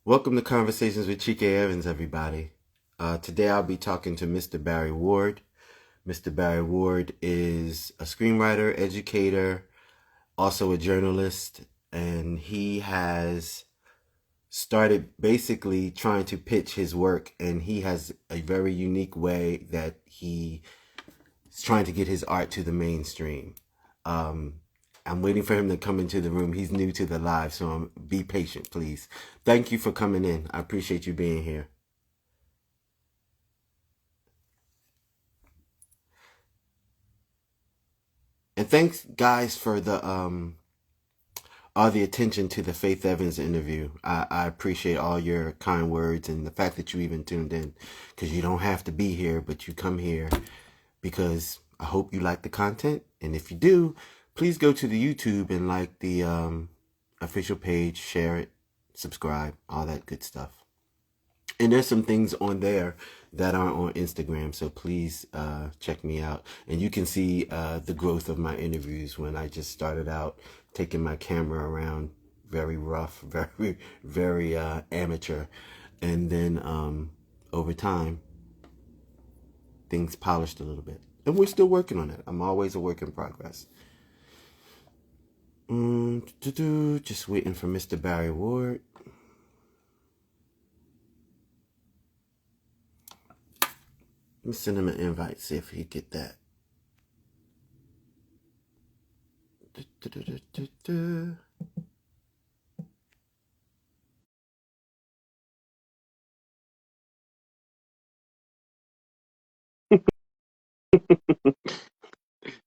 Welcome to Conversations with Chike Evans, everybody. Today I'll be talking to Mr. Barry Ward. Mr. Barry Ward is a screenwriter, educator, also a journalist, and he has started basically trying to pitch his work, and he has a very unique way that he is trying to get his art to the mainstream. Um, I'm waiting for him to come into the room. He's new to the live, so be patient, please. Thank you for coming in. I appreciate you being here. And thanks, guys, for the all the attention to the Faith Evans interview. I appreciate all your kind words and the fact that you even tuned in, because you don't have to be here, but you come here because I hope you like the content. And if you do, please go to the YouTube and like the official page, share it, subscribe, all that good stuff. And there's some things on there that aren't on Instagram, so please check me out. And you can see the growth of my interviews when I just started out taking my camera around, very rough, very amateur. And then over time, things polished a little bit. And we're still working on it. I'm always a work in progress. Just waiting for Mr. Barry Ward. Let me send him an invite, see if he get that.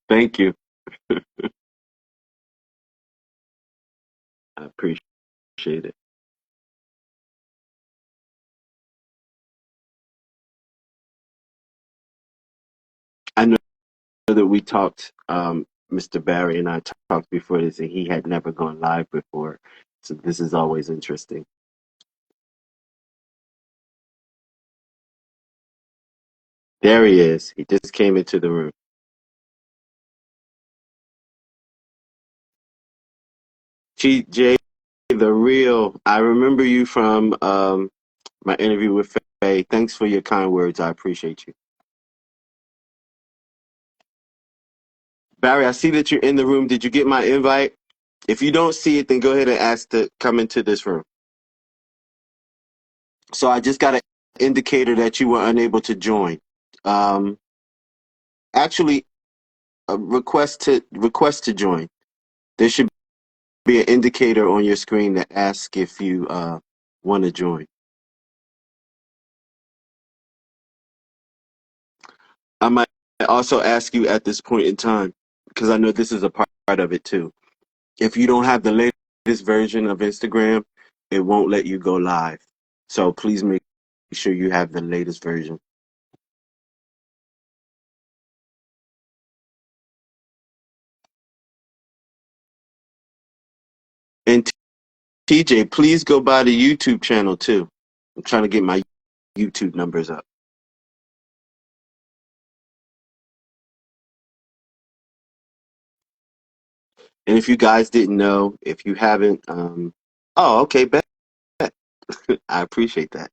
Thank you. I appreciate it. I know that we talked, Mr. Barry and I talked before this, and he had never gone live before. So this is always interesting. There he is. He just came into the room. TJ, the real. I remember you from my interview with Faye. Thanks for your kind words. I appreciate you. Barry, I see that you're in the room. Did you get my invite? If you don't see it, then go ahead and ask to come into this room. So I just got an indicator that you were unable to join. Um, actually, a request to join. There should be an indicator on your screen that asks if you want to join. I might also ask you at this point in time, because I know this is a part of it too. If you don't have the latest version of Instagram, it won't let you go live. So please make sure you have the latest version. And TJ, please go by the YouTube channel too. I'm trying to get my YouTube numbers up. And if you guys didn't know, if you haven't, oh, okay, bet. I appreciate that.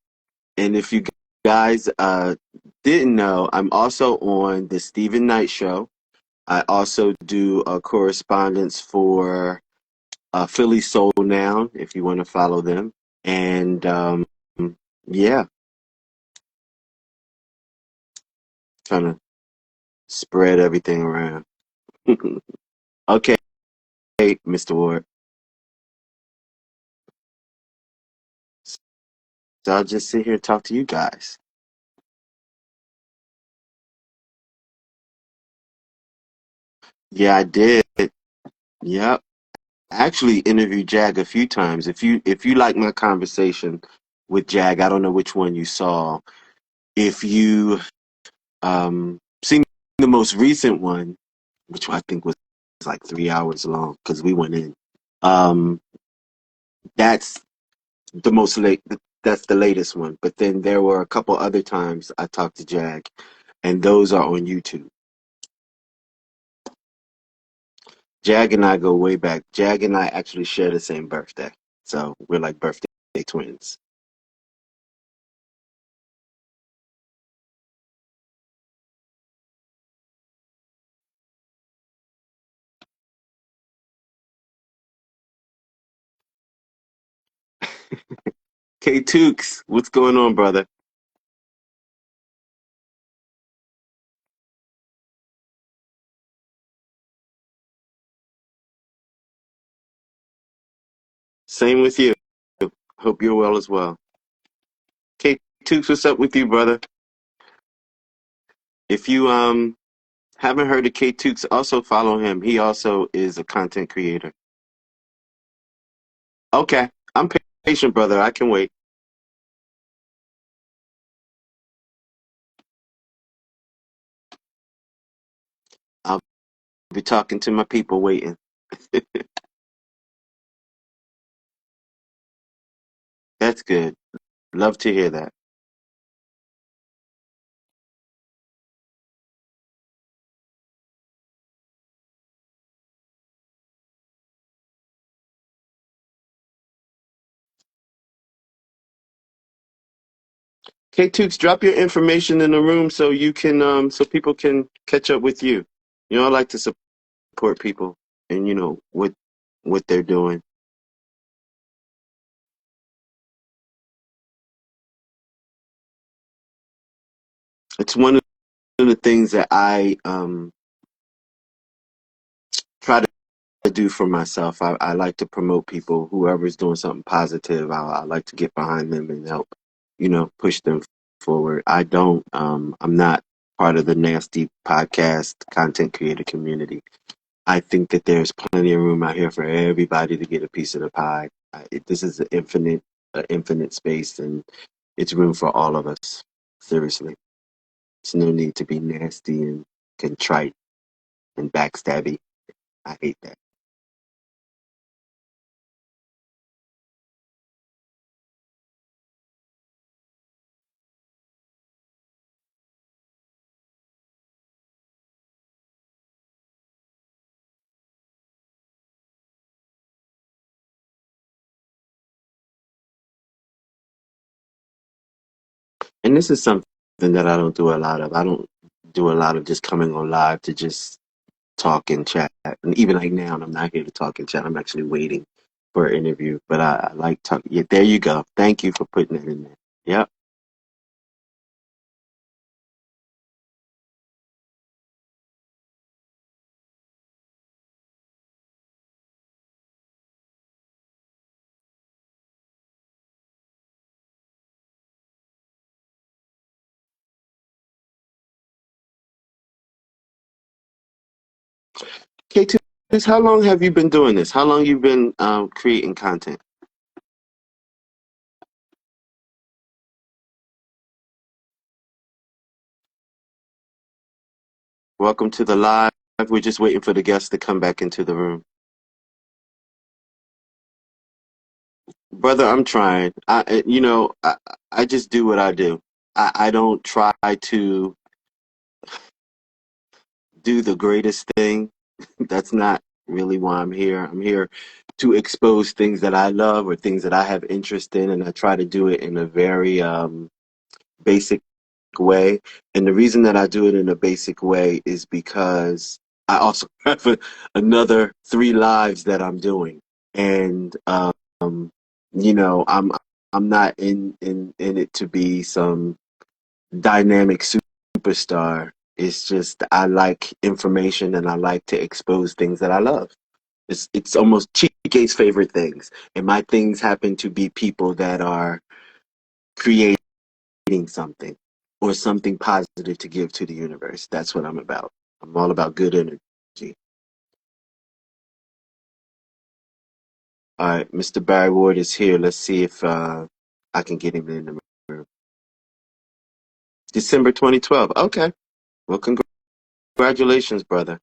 And if you guys didn't know, I'm also on the Stephen Knight Show. I also do a correspondence for Philly Soul Now, if you want to follow them. And yeah, trying to spread everything around. Okay, Mr. Ward. So I'll just sit here and talk to you guys. Yeah, I did. Yep. I actually interviewed Jag a few times. If you like my conversation with Jag, I don't know which one you saw. If you seen the most recent one, which I think was like 3 hours long because we went in. Um, that's the most late. That's the latest one. But then there were a couple other times I talked to Jag, and those are on YouTube. Jag and I go way back. Jag and I actually share the same birthday, so we're like birthday twins. K Tukes, what's going on, brother? Same with you. Hope you're well as well. K Tukes, what's up with you, brother? If you haven't heard of K Tukes, also follow him. He also is a content creator. Okay, I'm patient, brother. I can wait. I'll be talking to my people waiting. That's good. Love to hear that. K Tukes, drop your information in the room so you can so people can catch up with you. You know, I like to support people and what they're doing. It's one of the things that I try to do for myself. I like to promote people. Whoever's doing something positive, I like to get behind them and help, push them forward. I'm not part of the nasty podcast content creator community. I think that there's plenty of room out here for everybody to get a piece of the pie. This is an infinite space, and it's room for all of us. Seriously, there's no need to be nasty and contrite and backstabby. I hate that. And this is something that I don't do a lot of. I don't do a lot of just coming on live to just talk and chat. And even like now, I'm not here to talk and chat. I'm actually waiting for an interview. But I like talk. Yeah, there you go. Thank you for putting it in there. Yep. K2, how long have you been doing this? How long you been creating content? Welcome to the live. We're just waiting for the guests to come back into the room. Brother, I'm trying. I just do what I do. I don't try to do the greatest thing. That's not really why I'm here. I'm here to expose things that I love or things that I have interest in, and I try to do it in a very basic way. And the reason that I do it in a basic way is because I also have another three lives that I'm doing, and I'm not in it to be some dynamic superstar. It's just I like information and I like to expose things that I love. It's almost Chike's favorite things, and my things happen to be people that are creating something or something positive to give to the universe. That's what I'm about. I'm all about good energy. All right, Mr. Barry Ward is here. Let's see if I can get him in the room. December 2012. Okay. Well, congratulations, brother.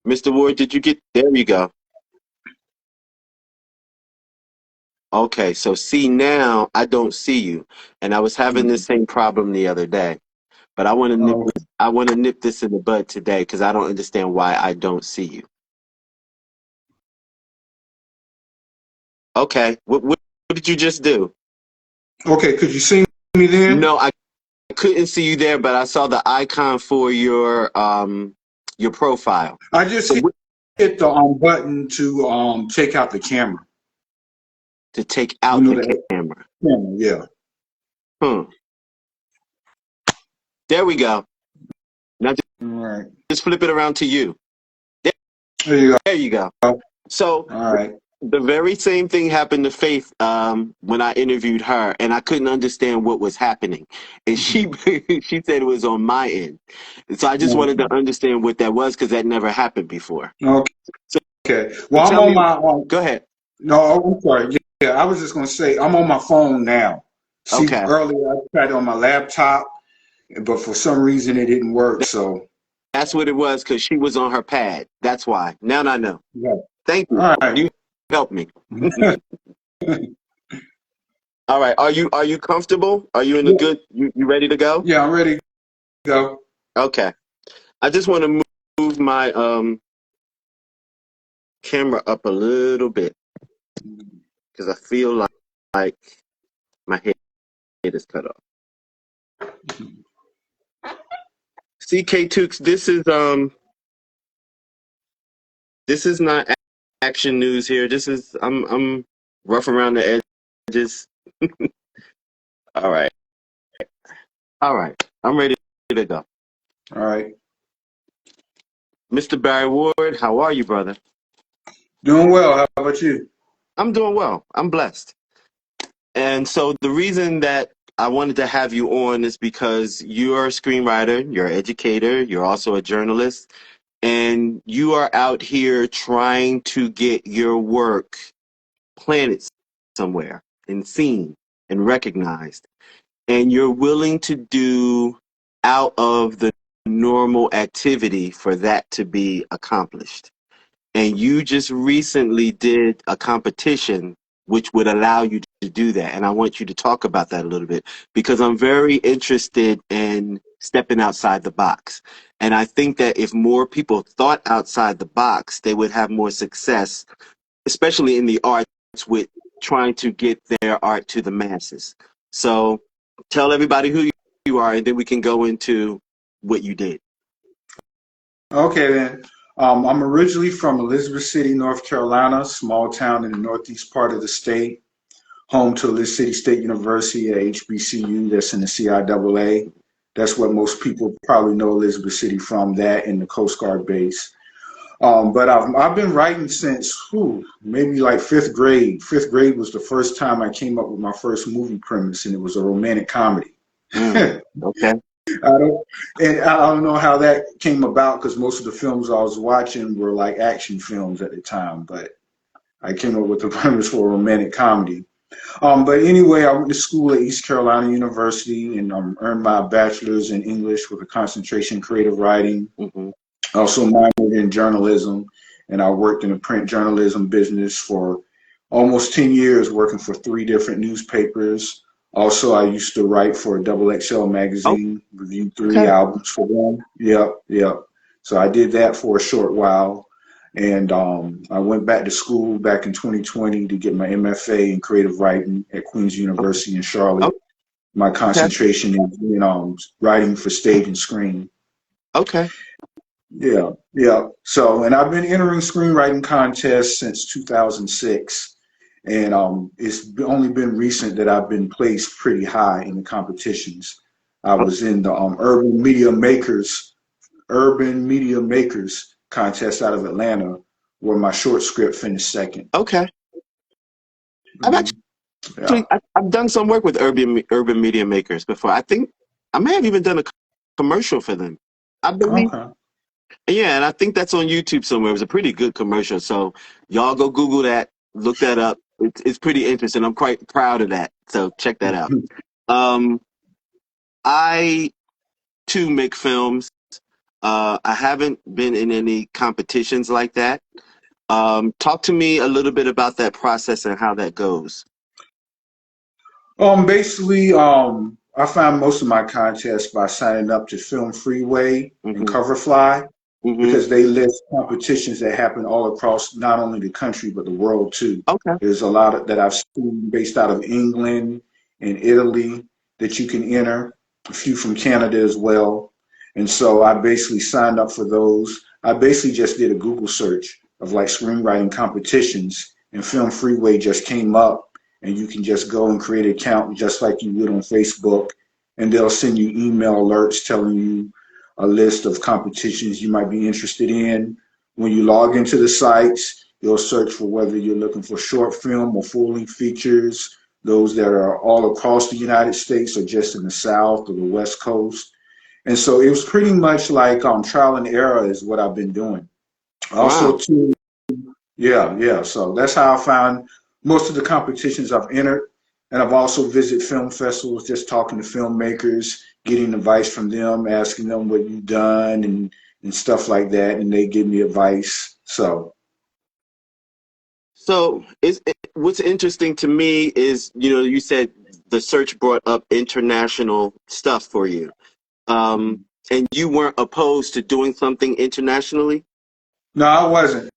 Mr. Ward, did you get there? You go. Okay, so see now I don't see you, and I was having this same problem the other day. But Oh, I want to nip this in the bud today because I don't understand why I don't see you. Okay, what did you just do? okay. Could you see me then? No, I couldn't see you there, but I saw the icon for your profile. I just So hit. hit the button to take out the camera. To take You out know the the camera. camera, yeah. Hmm. There we go. Now All right. just flip it around to you. There, There you there you go. go. So All right. the very same thing happened to Faith when I interviewed her, and I couldn't understand what was happening. And she she said it was on my end. And so I just wanted to understand what that was because that never happened before. Okay. So, Okay. so Well, I'm tell on me. my Go ahead. no, I'm sorry. Yeah, I was just gonna say I'm on my phone now. See, Okay, earlier I tried it on my laptop, but for some reason it didn't work. So that's what it was because she was on her pad. That's why. Now I know. yeah. Thank you. All right. You helped me. All right. Are you comfortable? Are you in a Yeah, good? You ready to go? yeah, I'm ready to go. Okay. I just want to move my camera up a little bit because I feel like my head is cut off. CK Tooks, this is not action news here. This is I'm rough around the edges. All right. All right. I'm ready to go. All right. Mr. Barry Ward, how are you, brother? Doing well. How about you? I'm doing well. I'm blessed. And so the reason that I wanted to have you on is because you're a screenwriter, you're an educator, you're also a journalist, and you are out here trying to get your work planted somewhere and seen and recognized. And you're willing to do out of the normal activity for that to be accomplished. And you just recently did a competition which would allow you to do that. And I want you to talk about that a little bit because I'm very interested in stepping outside the box. And I think that if more people thought outside the box, they would have more success, especially in the arts, with trying to get their art to the masses. So tell everybody who you are, and then we can go into what you did. Okay then. I'm originally from Elizabeth City, North Carolina, small town in the northeast part of the state, home to Elizabeth City State University, a HBCU that's in the CIAA. That's what most people probably know Elizabeth City from, that and the Coast Guard base. But I've been writing since maybe like fifth grade. Fifth grade was the first time I came up with my first movie premise, and it was a romantic comedy. Okay. I don't know how that came about because most of the films I was watching were like action films at the time, but I came up with the premise for a romantic comedy. But anyway, I went to school at East Carolina University and earned my bachelor's in English with a concentration in creative writing. Mm-hmm. Also minored in journalism, and I worked in the print journalism business for almost 10 years, working for 3 different newspapers. Also, I used to write for a Double XL Oh, magazine, reviewed 3 okay. albums for them. Yep, yep. So I did that for a short while. And I went back to school back in 2020 to get my MFA in creative writing at Queen's University in Charlotte. My Okay. concentration is in writing for stage and screen. Okay. Yeah, yeah. So, and I've been entering screenwriting contests since 2006, and it's only been recent that I've been placed pretty high in the competitions. I was in the Urban Media Makers contest out of Atlanta, where my short script finished second. Okay. I've Hmm. Yeah. I've done some work with urban media makers before. I think I may have even done a commercial for them. I believe. Okay. Yeah, and I think that's on YouTube somewhere. It was a pretty good commercial. So y'all go Google that, look that up. It's pretty interesting. I'm quite proud of that. So check that out. Um, I too make films. I haven't been in any competitions like that. Talk to me a little bit about that process and how that goes. Basically, I found most of my contests by signing up to Film Freeway and Hmm. Coverfly, Hmm. because they list competitions that happen all across not only the country but the world too. Okay. There's a lot that I've seen based out of England and Italy that you can enter, a few from Canada as well. And so I basically signed up for those. I basically just did a Google search of like screenwriting competitions, and Film Freeway just came up, and you can just go and create an account just like you would on Facebook, and they'll send you email alerts telling you a list of competitions you might be interested in. When you log into the sites, you'll search for whether you're looking for short film or full-length features, those that are all across the United States or just in the South or the West Coast. And so it was pretty much like trial and error is what I've been doing. Also, Wow. too, yeah, yeah. So that's how I found most of the competitions I've entered. And I've also visited film festivals, just talking to filmmakers, getting advice from them, asking them what you've done and stuff like that. And they give me advice. So, So what's interesting to me is, you said the search brought up international stuff for you. And you weren't opposed to doing something internationally? no, I wasn't.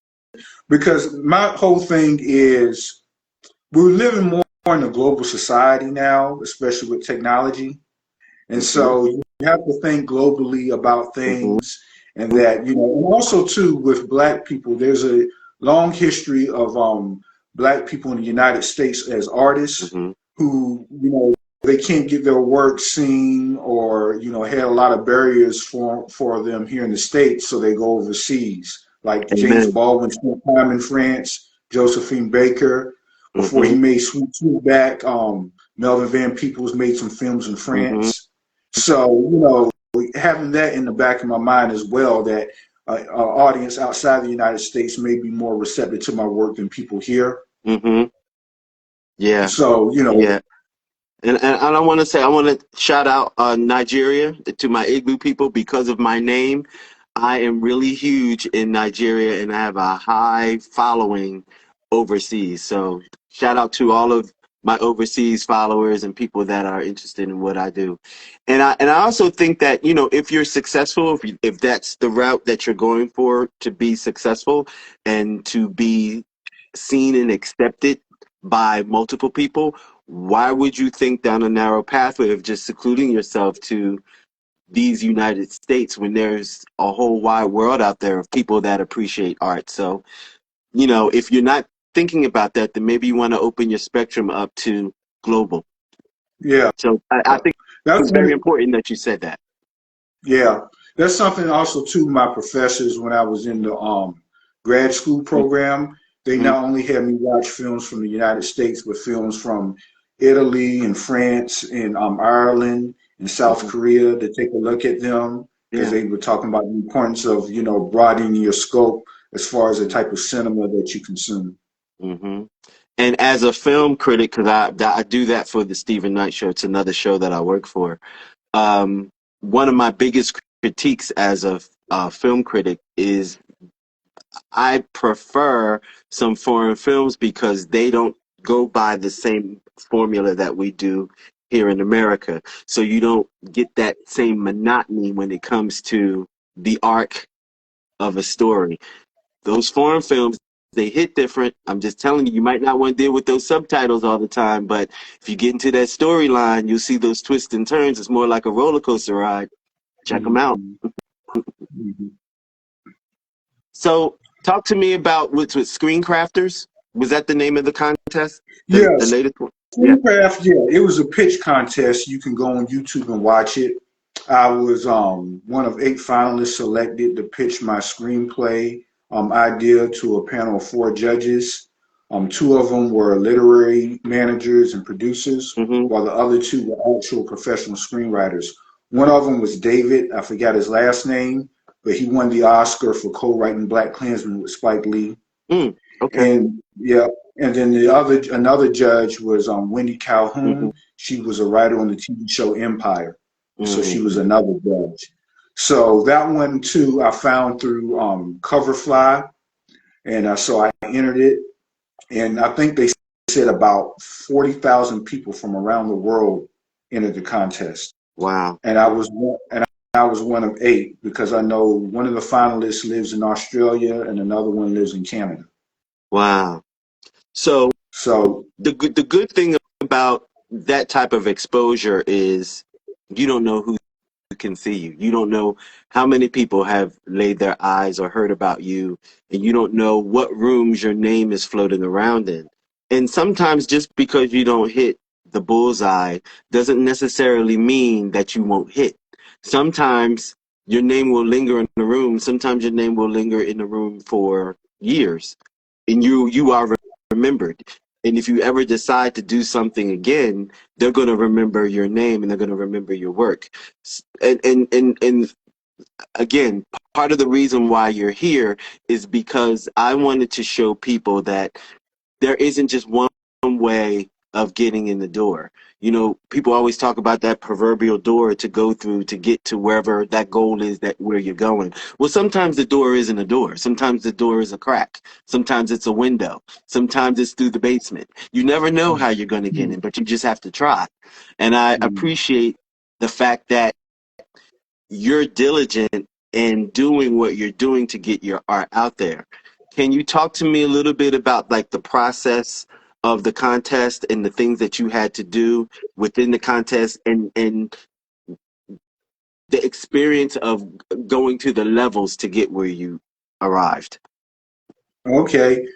Because my whole thing is we're living more in a global society now, especially with technology. And Mm-hmm. so you have to think globally about Mm-hmm. things and that, and also too with black people, there's a long history of black people in the United States as artists Mm-hmm. who, they can't get their work seen or, had a lot of barriers for them here in the States, so they go overseas. Like James Amen. Baldwin spent time in France, Josephine Baker, before he Mm-hmm. made Sweet Sweetback, Melvin Van Peebles made some films in Mm-hmm. France. So, having that in the back of my mind as well, that an audience outside the United States may be more receptive to my work than people here. Mm-hmm. Yeah. So, Yeah. And I want to say, I want to shout out Nigeria to my Igbo people because of my name. I am really huge in Nigeria and I have a high following overseas. So shout out to all of my overseas followers and people that are interested in what I do. And I also think that, if you're successful, if that's the route that you're going for to be successful and to be seen and accepted by multiple people, why would you think down a narrow pathway of just secluding yourself to these United States when there's a whole wide world out there of people that appreciate art? So, if you're not thinking about that, then maybe you want to open your spectrum up to global. yeah, So I think that's it's very important that you said that. yeah, that's something also too. My professors, when I was in the grad school program, they Mm-hmm. not only had me watch films from the United States, but films from Italy and France and Ireland and South Mm-hmm. Korea to take a look at them because Yeah. they were talking about the importance of broadening your scope as far as the type of cinema that you consume. Mm-hmm. And as a film critic, because I do that for the Stephen Knight Show, it's another show that I work for. Um, One of my biggest critiques as a film critic is I prefer some foreign films because they don't go by the same formula that we do here in America. So you don't get that same monotony when it comes to the arc of a story. Those foreign films, they hit different. I'm just telling you, you might not want to deal with those subtitles all the time, but if you get into that storyline, you'll see those twists and turns. It's more like a roller coaster ride. Check them out. Mhm. Mhm. So, talk to me about what's with Screen Crafters. Was that the name of the contest? The Yes, latest one? Yeah. Screencraft, yeah, it was a pitch contest. You can go on YouTube and watch it. I was one of 8 finalists selected to pitch my screenplay idea to a panel of 4 judges. Two of them were literary managers and producers, Mm-hmm. while the other two were actual professional screenwriters. One of them was David. I forgot his last name, but he won the Oscar for co-writing Black Klansman with Spike Lee. Mm, okay. And yeah, and then another judge was Wendy Mm-hmm. Calhoun. She was a writer on the TV show Empire, so she was Mm-hmm. another judge. So that one too, I found through Coverfly, and so I entered it, and I think they said about 40,000 people from around the world entered the contest, Wow. and I was one of 8 because I know one of the finalists lives in Australia and another one lives in Canada. Wow. So So the good thing about that type of exposure is you don't know who's can see you. You don't know how many people have laid their eyes or heard about you, and you don't know what rooms your name is floating around in. And sometimes just because you don't hit the bullseye doesn't necessarily mean that you won't hit. Sometimes your name will linger in the room. Sometimes your name will linger in the room for years, and you are remembered. And if you ever decide to do something again, they're going to remember your name and they're going to remember your work. And again, part of the reason why you're here is because I wanted to show people that there isn't just one way of getting in the door. You know, people always talk about that proverbial door to go through to get to wherever that goal is, that where you're going. Well, sometimes the door isn't a door. Sometimes the door is a crack. Sometimes it's a window. Sometimes it's through the basement. You never know how you're going to get in, but you just have to try. And I appreciate the fact that you're diligent in doing what you're doing to get your art out there. Can you talk to me a little bit about like the process of the contest and the things that you had to do within the contest and the experience of going to the levels to get where you arrived? Okay.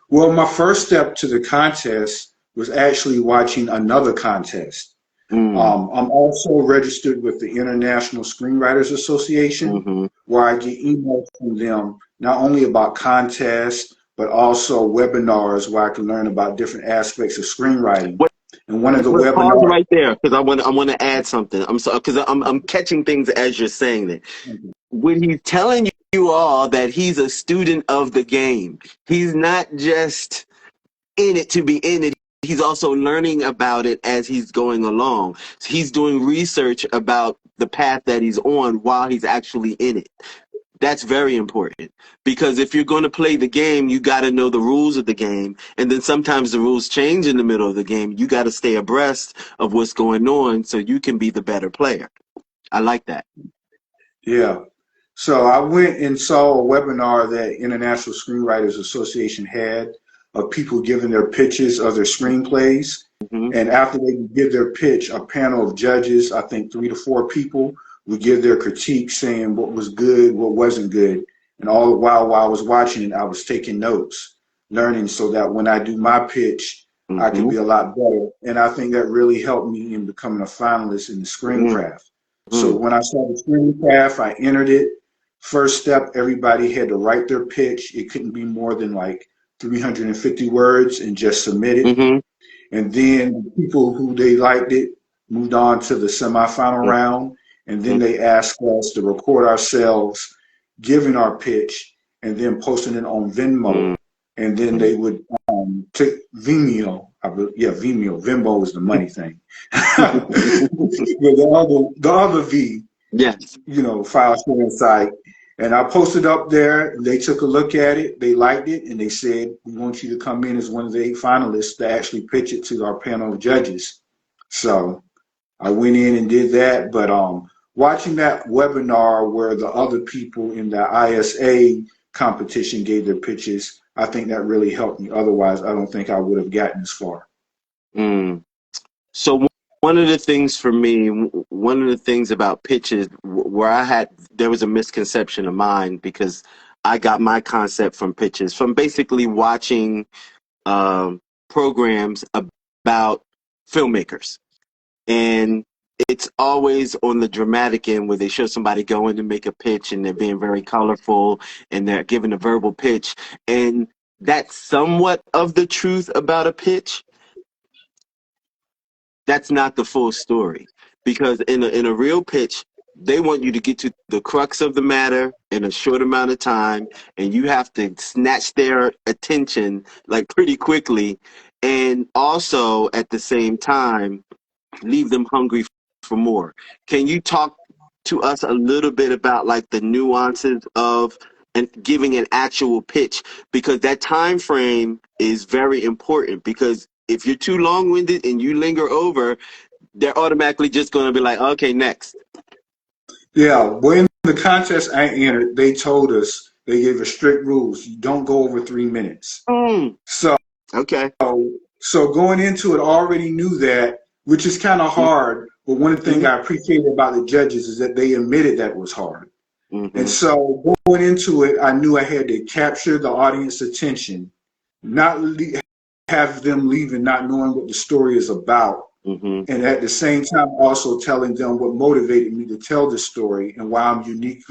Well, my first step to the contest was actually watching another contest. Mm, I'm also registered with the International Screenwriters Association, mm-hmm. where I get emails from them not only about contests, but also webinars where I can learn about different aspects of screenwriting. And one of the But pause webinars, right there because I want to add something. I'm so because I'm catching things as you're saying it. When he's telling you all that he's a student of the game, he's not just in it to be in it. He's also learning about it as he's going along. He's doing research about the path that he's on while he's actually in it. That's very important because if you're going to play the game, you got to know the rules of the game. And then sometimes the rules change in the middle of the game. You got to stay abreast of what's going on so you can be the better player. I like that. yeah. So I went and saw a webinar that International Screenwriters Association had of people giving their pitches of their screenplays. Mm-hmm. And after they give their pitch, a panel of judges, I think 3 to 4 people, would give their critique saying what was good, what wasn't good. And all the while I was watching it, I was taking notes, learning so that when I do my pitch, I could Mm-hmm. be a lot better. And I think that really helped me in becoming a finalist in the screencraft. So Mm-hmm. when I saw the screencraft, I entered it. First step, everybody had to write their pitch. It couldn't be more than like 350 words and just submit it. Mm-hmm. And then the people who they liked it moved on to the semifinal round. And then they asked us to record ourselves giving our pitch and then posting it on Venmo. And then they would take Vimeo. Yeah, Vimeo. Venmo is the money thing. But the other V, Yes. file sharing site. And I posted up there, and they took a look at it, they liked it, and they said, we want you to come in as one of the 8 finalists to actually pitch it to our panel of judges. So I went in and did that. But watching that webinar where the other people in the ISA competition gave their pitches, I think that really helped me. Otherwise, I don't think I would have gotten as far. Mm. So one of the things for me, one of the things about pitches where there was a misconception of mine because I got my concept from pitches from basically watching programs about filmmakers. And it's always on the dramatic end where they show somebody going to make a pitch and they're being very colorful and they're giving a verbal pitch. And that's somewhat of the truth about a pitch. That's not the full story because in a real pitch, they want you to get to the crux of the matter in a short amount of time, and you have to snatch their attention like pretty quickly, and also at the same time leave them hungry for more. Can you talk to us a little bit about like the nuances of and giving an actual pitch because that time frame is very important because if you're too long-winded and you linger over, they're automatically just going to be like, okay, next. Yeah, well, in the contest I entered, they told us, they gave us strict rules. You don't go over 3 minutes. Mm, So, okay. so going into it, I already knew that, which is kind of hard But one thing Mhm. I appreciated about the judges is that they admitted that was hard. And Mhm. so going into it, I knew I had to capture the audience attention, not have them leaving not knowing what the story is about, Mhm. and at the same time also telling them what motivated me to tell this story and why I'm unique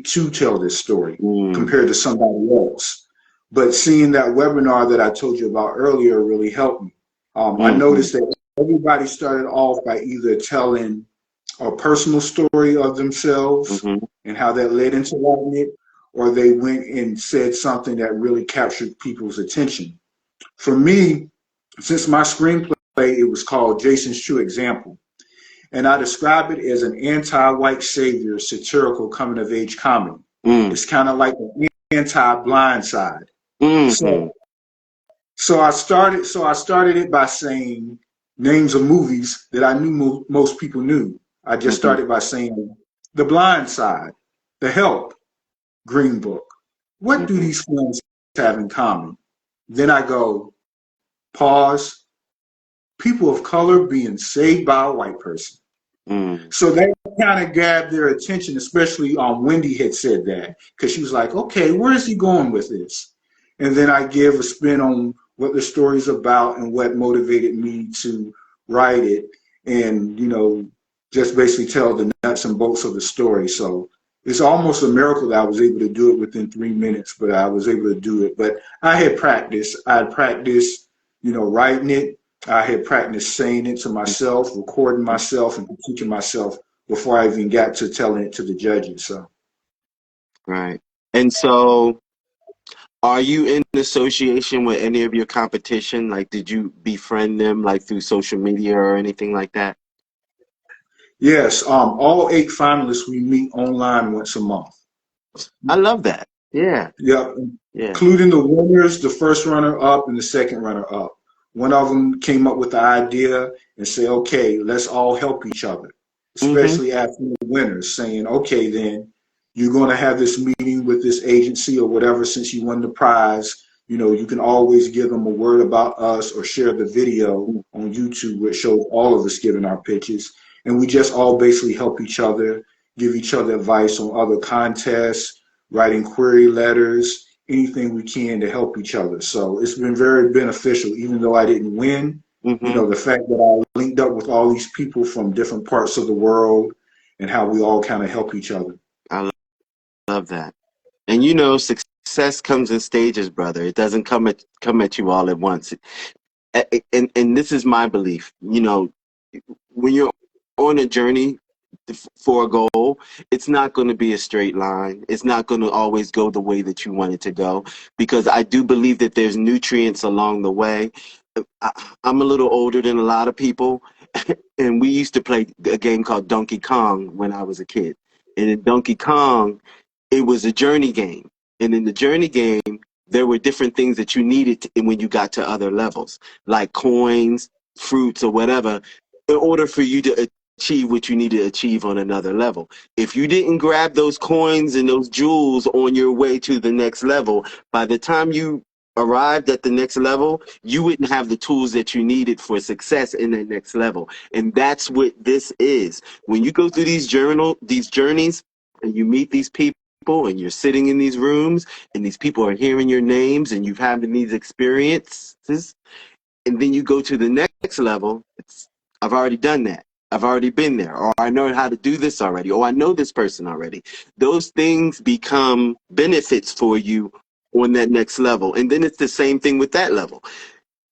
to tell this story Mm. compared to somebody else. But seeing that webinar that I told you about earlier really helped me. I Mhm. noticed that everybody started off by either telling a personal story of themselves Mhm. and how that led into writing it, or they went and said something that really captured people's attention. For me, since my screenplay, it was called Jason's True Example, and I describe it as an anti-white savior satirical coming-of-age comedy. Mm. It's kind of like an anti-Blind Side. Mhm. So, so I started it by saying names of movies that I knew most people knew. I just Mhm. started by saying The Blind Side, The Help, Green Book. What do Mhm. these films have in common? Then I go, pause, people of color being saved by a white person. Mm. So that kind of grabbed their attention, especially Wendy had said that, because she was like, okay, where is he going with this? And then I give a spin on what the story's about and what motivated me to write it and, just basically tell the nuts and bolts of the story. So it's almost a miracle that I was able to do it within 3 minutes, but I was able to do it. But I had practiced. I had practiced, writing it. I had practiced saying it to myself, recording myself, and teaching myself before I even got to telling it to the judges. So, Right. And so, are you in association with any of your competition? Like, did you befriend them like through social media or anything like that? yes, all 8 finalists we meet online once a month. I love that. Yeah. Yep, Yeah. including the winners, the first runner up, and the second runner up. One of them came up with the idea and said, okay, let's all help each other, Mhm. especially after the winners, saying, okay, then you're going to have this meeting with this agency or whatever since you won the prize. You can always give them a word about us or share the video on YouTube, which shows all of us giving our pitches. And we just all basically help each other, give each other advice on other contests, writing query letters, anything we can to help each other. So it's been very beneficial, even though I didn't win. Mhm. The fact that I linked up with all these people from different parts of the world and how we all kind of help each other. I love that. And success comes in stages, brother. It doesn't come at you all at once. And this is my belief. When you're on a journey for a goal, it's not going to be a straight line. It's not going to always go the way that you want it to go, because I do believe that there's nutrients along the way. I, I'm a little older than a lot of people, and we used to play a game called Donkey Kong when I was a kid. And in Donkey Kong, it was a journey game. And in the journey game, there were different things that you needed when you got to other levels, like coins, fruits, or whatever, in order for you to achieve what you need to achieve on another level. If you didn't grab those coins and those jewels on your way to the next level, by the time you arrived at the next level, you wouldn't have the tools that you needed for success in that next level. And that's what this is. When you go through these journeys, and you meet these people, and you're sitting in these rooms, and these people are hearing your names, and you're having these experiences, and then you go to the next level. I've already done that. I've already been there, or I know how to do this already, or I know this person already. Those things become benefits for you on that next level. And then it's the same thing with that level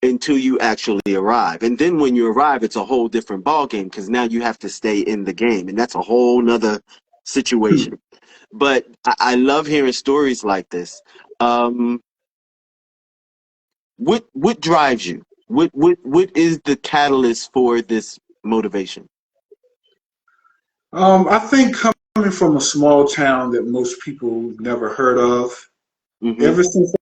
until you actually arrive. And then when you arrive, it's a whole different ball game, because now you have to stay in the game, and that's a whole nother situation. But I love hearing stories like this. Um, what drives you? What is the catalyst for this motivation? I think coming from a small town that most people never heard of, Mm-hmm. ever since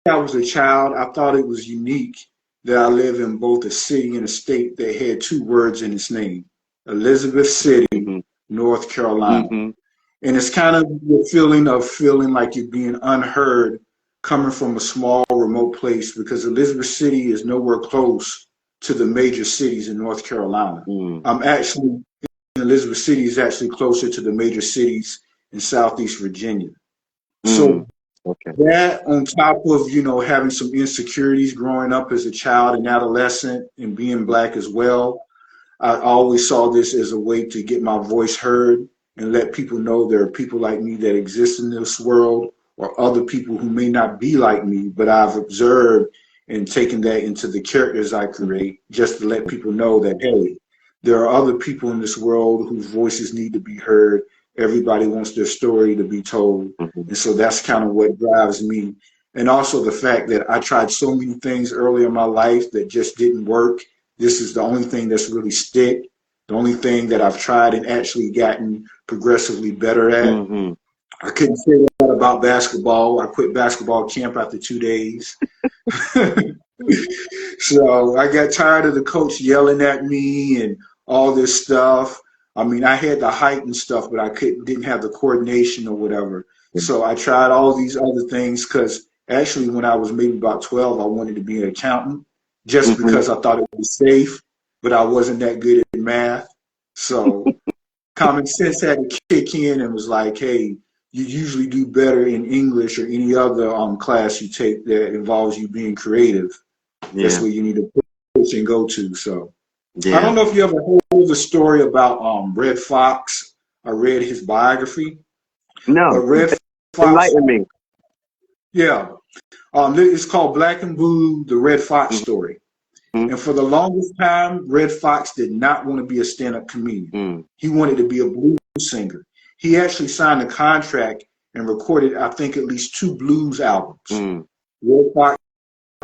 I was a child, I thought it was unique that I live in both a city and a state that had two words in its name, Elizabeth City, Mm-hmm. North Carolina. Mm-hmm. And it's kind of the feeling of feeling like you're being unheard coming from a small, remote place because Elizabeth City is nowhere close to the major cities in North Carolina. Mm. I'm actually Elizabeth City is actually closer to the major cities in Southeast Virginia. Mm. So Okay. that on top of, having some insecurities growing up as a child and adolescent and being black as well, I always saw this as a way to get my voice heard and let people know there are people like me that exist in this world, or other people who may not be like me, but I've observed and taken that into the characters I create, just to let people know that, hey, there are other people in this world whose voices need to be heard. Everybody wants their story to be told. Mm-hmm. And so that's kind of what drives me. And also the fact that I tried so many things earlier in my life that just didn't work. This is the only thing that's really stick, the only thing that I've tried and actually gotten progressively better at. Mm-hmm. I couldn't say that about basketball. I quit basketball camp after 2 days. So I got tired of the coach yelling at me and all this stuff. I mean, I had the height and stuff, but I didn't have the coordination or whatever. So I tried all these other things because actually when I was maybe about 12, I wanted to be an accountant just Mm-hmm. because I thought it was safe, but I wasn't that good at math. So common sense had to kick in and was like, hey, you usually do better in English or any other class you take that involves you being creative. That's Yeah. where you need to push and go to. So I Yeah. don't know if you ever heard the story about Red Fox. I read his biography, but No. Red Fox, Enlighten me. yeah, it's called Black and Blue: The Red Fox Mm-hmm. Story. And for the longest time, Red Fox did not want to be a stand-up comedian. Mm-hmm. He wanted to be a blues singer. He actually signed a contract and recorded, I think, at least 2 blues albums. Mm-hmm. Red Fox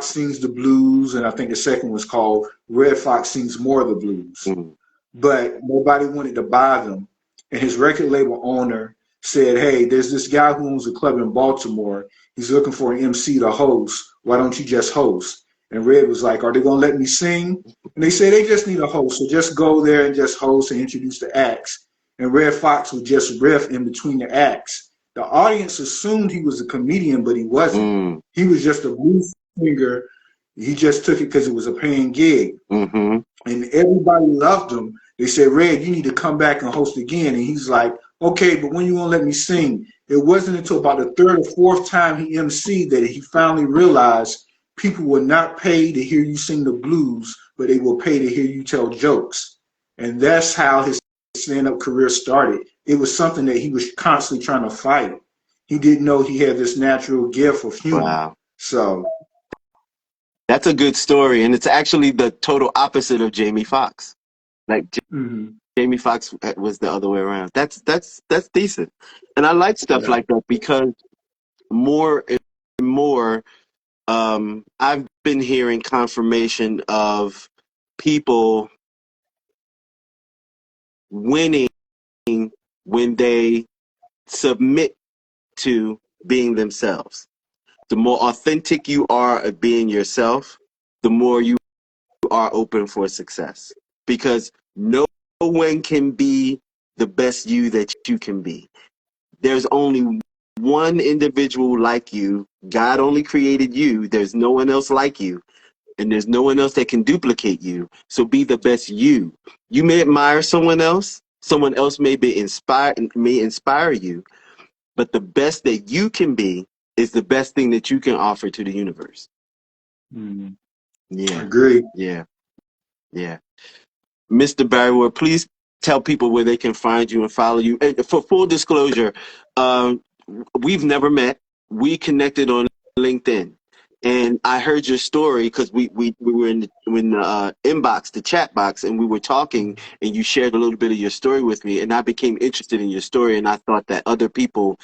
Sings the Blues, and I think the second was called Red Fox Sings More of the Blues. Mm-hmm. But nobody wanted to buy them. And his record label owner said, hey, there's this guy who owns a club in Baltimore. He's looking for an MC to host. Why don't you just host? And Red was like, are they going to let me sing? And they said, they just need a host. So just go there and just host and introduce the acts. And Red Fox would just riff in between the acts. The audience assumed he was a comedian, but he wasn't. Mm-hmm. He was just a blues singer. He just took it because it was a paying gig. Mm-hmm. And everybody loved him. They said, Red, you need to come back and host again. And he's like, okay, but when you gonna let me sing? It wasn't until about the 3rd or 4th time he emceed that he finally realized people will not pay to hear you sing the blues, but they will pay to hear you tell jokes. And that's how his stand-up career started. It was something that he was constantly trying to fight. He didn't know he had this natural gift of humor. Wow. So That's a good story. And it's actually the total opposite of Jamie Foxx. Like Jamie Foxx was the other way around. That's decent. And I like stuff yeah. like that because more and more I've been hearing confirmation of people winning when they submit to being themselves. The more authentic you are at being yourself, the more you are open for success. Because no one can be the best you that you can be. There's only one individual like you. God only created you. There's no one else like you. And there's no one else that can duplicate you. So be the best you. You may admire someone else. Someone else may inspire you. But the best that you can be is the best thing that you can offer to the universe. Mm-hmm. Yeah. Agree. Yeah. Yeah. Mr. Barryward, please tell people where they can find you and follow you. And for full disclosure, um, we've never met. We connected on LinkedIn. And I heard your story because we were in the inbox, the chat box, and we were talking, and you shared a little bit of your story with me, and I became interested in your story, and I thought that other people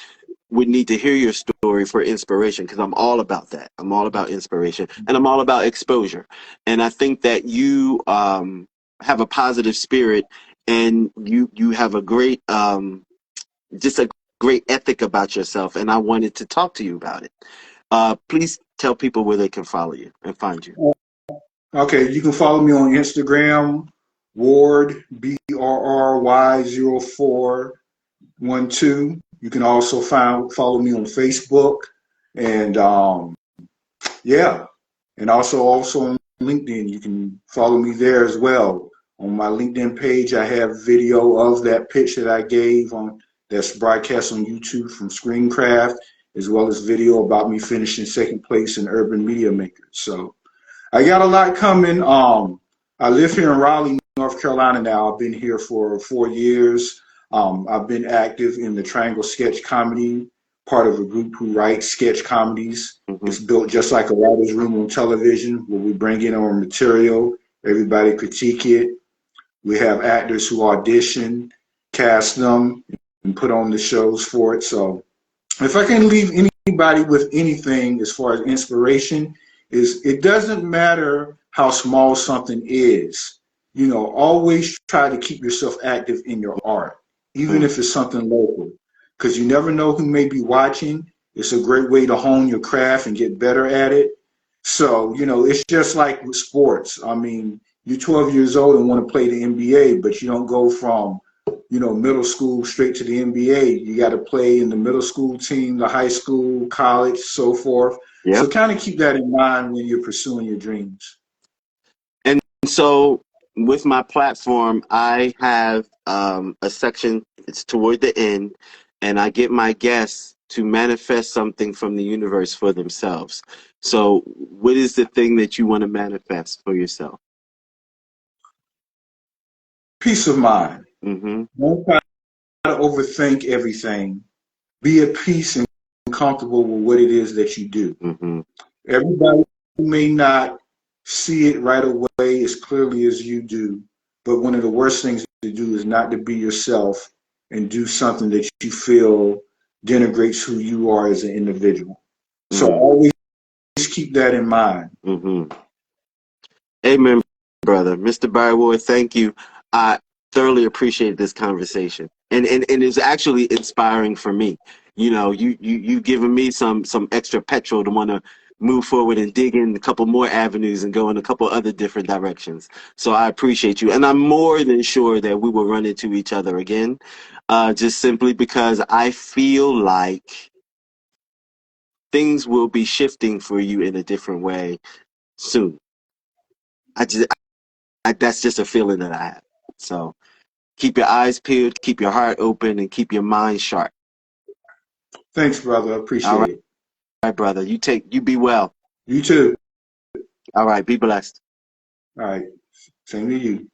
would need to hear your story for inspiration because I'm all about that. I'm all about inspiration, and I'm all about exposure. And I think that you have a positive spirit, and you have a great just a great ethic about yourself, and I wanted to talk to you about it. Please tell people where they can follow you and find you. Okay, you can follow me on Instagram, Ward BRRY0412. You can also follow me on Facebook, and yeah, and also on LinkedIn. You can follow me there as well. On my LinkedIn page, I have video of that pitch that I gave on that's broadcast on YouTube from Screencraft, as well as video about me finishing second place in Urban Media Makers. So I got a lot coming. I live here in Raleigh, North Carolina now. I've been here for 4 years. I've been active in the Triangle Sketch Comedy, part of a group who writes sketch comedies. Mm-hmm. It's built just like a writer's room on television, where we bring in our material, everybody critique it. We have actors who audition, cast them, and put on the shows for it. So if I can leave anybody with anything as far as inspiration, is it doesn't matter how small something is. You know, always try to keep yourself active in your art, even if it's something local, because you never know who may be watching. It's a great way to hone your craft and get better at it. So, you know, it's just like with sports. I mean, you're 12 years old and want to play the NBA, but you don't go from, you know, middle school straight to the NBA. You got to play in the middle school team, the high school, college, so forth. Yep. So kind of keep that in mind when you're pursuing your dreams. And so with my platform, I have a section, it's toward the end, and I get my guests to manifest something from the universe for themselves. So what is the thing that you want to manifest for yourself? Peace of mind. Mm-hmm. Don't try to overthink everything. Be at peace and comfortable with what it is that you do. Mm-hmm. Everybody may not see it right away as clearly as you do, but one of the worst things to do is not to be yourself and do something that you feel denigrates who you are as an individual. So always keep that in mind. Mm-hmm. Amen, brother. Mr. Barry Ward, thank you. I thoroughly appreciate this conversation. And it's actually inspiring for me. You know, you've given me some extra petrol to want to move forward and dig in a couple more avenues and go in a couple other different directions. So I appreciate you. And I'm more than sure that we will run into each other again, just simply because I feel like things will be shifting for you in a different way soon. That's just a feeling that I have. So keep your eyes peeled, keep your heart open, and keep your mind sharp. Thanks, brother. I All appreciate it. right, brother. You be well. You too. All right, be blessed. All right. Same to you.